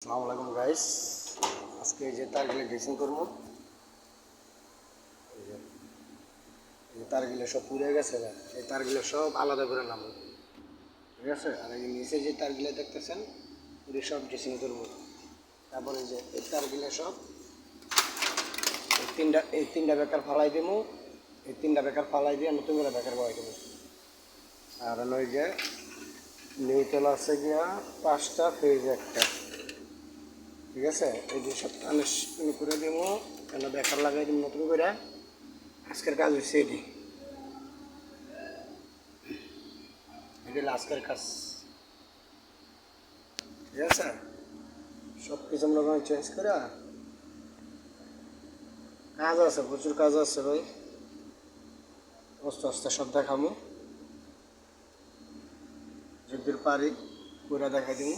আসসালামু আলাইকুম গাইস। আজকে এই যে তারগুলো ড্রেসিং করবো। এই তারগুলো সব পুড়ে গেছে না, এই তারগুলো সব আলাদা করে নামো, ঠিক আছে। আর এই নিচে যে তারগুলো দেখতেছেন এগুলো সব ড্রেসিং করবো। তারপরে যে এই তারগুলো সব এই তিনটা বেকার ফালাই দেবো, এই তিনটা বেকার ফালাই দিয়ে নতুন করে বেকার বসাই দেবো। আর ওই যে নিউট্রাল আছে গিয়া 5টা, ফেজ একটা, ঠিক আছে। এই যে সব কানেকশন করে দেবো, কেন বেকার লাগাই দিব নতুন করে। আজকের কাজ হচ্ছে এটি, এটি হলো আজকের কাজ, ঠিক আছে। সব কিছু আমরা চেঞ্জ করে কাজ আছে, প্রচুর কাজ আছে ভাই। আস্তে আস্তে সব দেখাবো, যদি পারি পুরা দেখাই দিব।